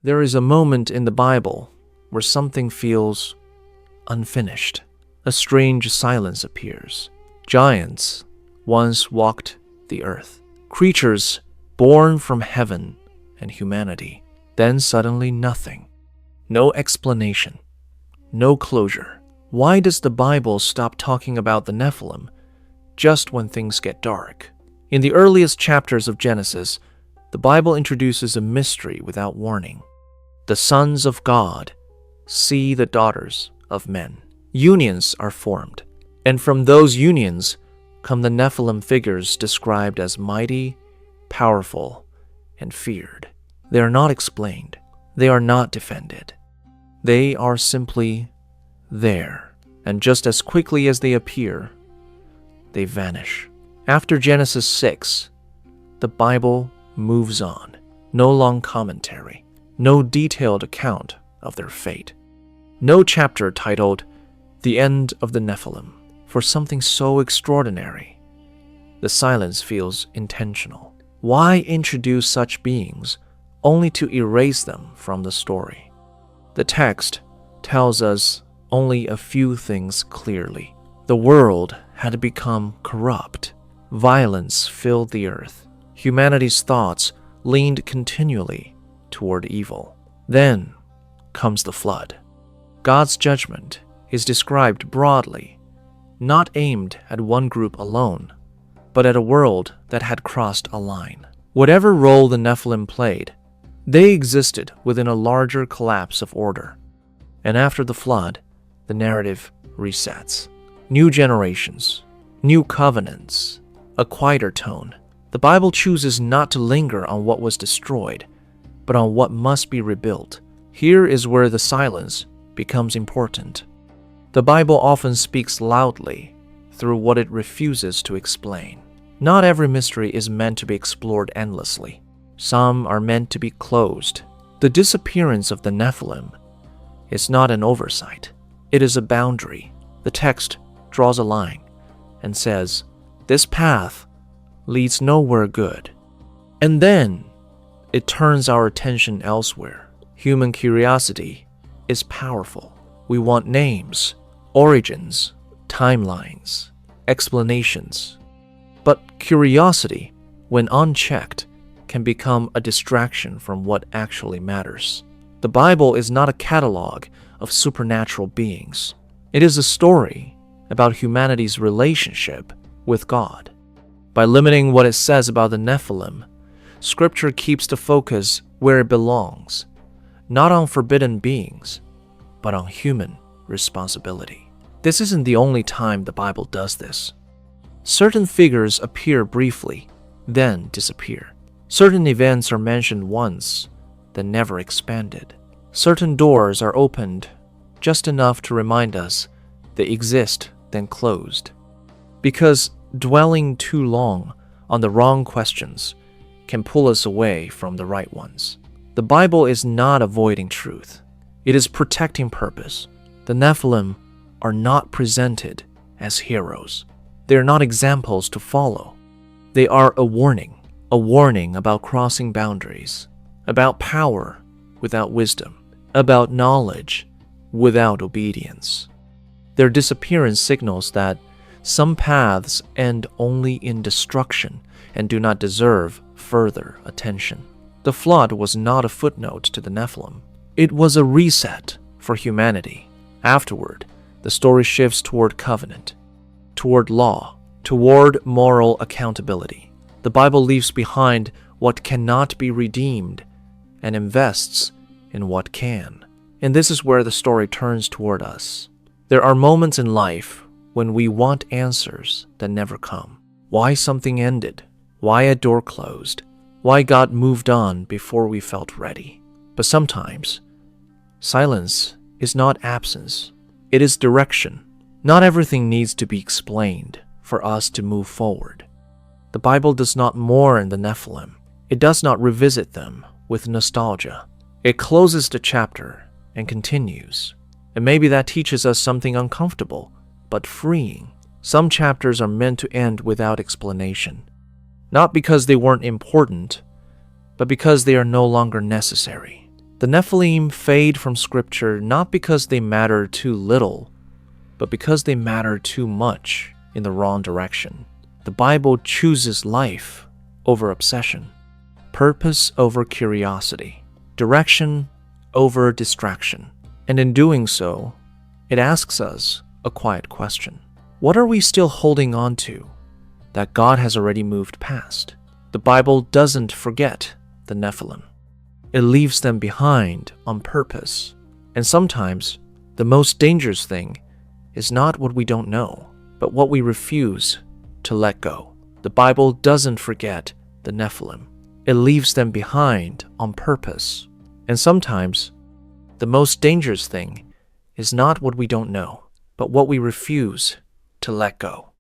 There is a moment in the Bible where something feels unfinished. A strange silence appears. Giants once walked the earth. Creatures born from heaven and humanity. Then suddenly nothing. No explanation. No closure. Why does the Bible stop talking about the Nephilim just when things get dark? In the earliest chapters of Genesis, the Bible introduces a mystery without warning. The sons of God see the daughters of men. Unions are formed, and from those unions come the Nephilim figures described as mighty, powerful, and feared. They are not explained. They are not defended. They are simply there, and just as quickly as they appear, they vanish. After Genesis 6, the Bible moves on. No long commentary, no detailed account of their fate. No chapter titled The End of the Nephilim. For something so extraordinary, the silence feels intentional. Why introduce such beings only to erase them from the story? The text tells us only a few things clearly. The world had become corrupt. Violence filled the earth. Humanity's thoughts leaned continually toward evil. Then comes the flood. God's judgment is described broadly, not aimed at one group alone, but at a world that had crossed a line. Whatever role the Nephilim played, they existed within a larger collapse of order. And after the flood, the narrative resets. New generations, new covenants, a quieter tone. The Bible chooses not to linger on what was destroyed, but on what must be rebuilt. Here is where the silence becomes important. The Bible often speaks loudly through what it refuses to explain. Not every mystery is meant to be explored endlessly. Some are meant to be closed. The disappearance of the Nephilim is not an oversight. It is a boundary. The text draws a line and says, "This path leads nowhere good." And then it turns our attention elsewhere. Human curiosity is powerful. We want names, origins, timelines, explanations. But curiosity, when unchecked, can become a distraction from what actually matters. The Bible is not a catalog of supernatural beings. It is a story about humanity's relationship with God. By limiting what it says about the Nephilim, Scripture keeps the focus where it belongs, not on forbidden beings, but on human responsibility. This isn't the only time the Bible does this. Certain figures appear briefly, then disappear. Certain events are mentioned once, then never expanded. Certain doors are opened just enough to remind us they exist, then closed. Because dwelling too long on the wrong questions can pull us away from the right ones. The Bible is not avoiding truth. It is protecting purpose. The Nephilim are not presented as heroes. They are not examples to follow. They are a warning about crossing boundaries, about power without wisdom, about knowledge without obedience. Their disappearance signals that some paths end only in destruction and do not deserve further attention. The flood was not a footnote to the Nephilim. It was a reset for humanity. Afterward, the story shifts toward covenant, toward law, toward moral accountability. The Bible leaves behind what cannot be redeemed and invests in what can. And this is where the story turns toward us. There are moments in life when we want answers that never come. Why something ended, why a door closed, why God moved on before we felt ready. But sometimes, silence is not absence, it is direction. Not everything needs to be explained for us to move forward. The Bible does not mourn the Nephilim. It does not revisit them with nostalgia. It closes the chapter and continues. And maybe that teaches us something uncomfortable, but freeing. Some chapters are meant to end without explanation. Not because they weren't important, but because they are no longer necessary. The Nephilim fade from Scripture not because they matter too little, but because they matter too much in the wrong direction. The Bible chooses life over obsession, purpose over curiosity, direction over distraction. And in doing so, it asks us a quiet question. What are we still holding on to that God has already moved past? The Bible doesn't forget the Nephilim. It leaves them behind on purpose. And sometimes, the most dangerous thing is not what we don't know, but what we refuse to let go. The Bible doesn't forget the Nephilim. It leaves them behind on purpose. And sometimes, the most dangerous thing is not what we don't know, but what we refuse to let go.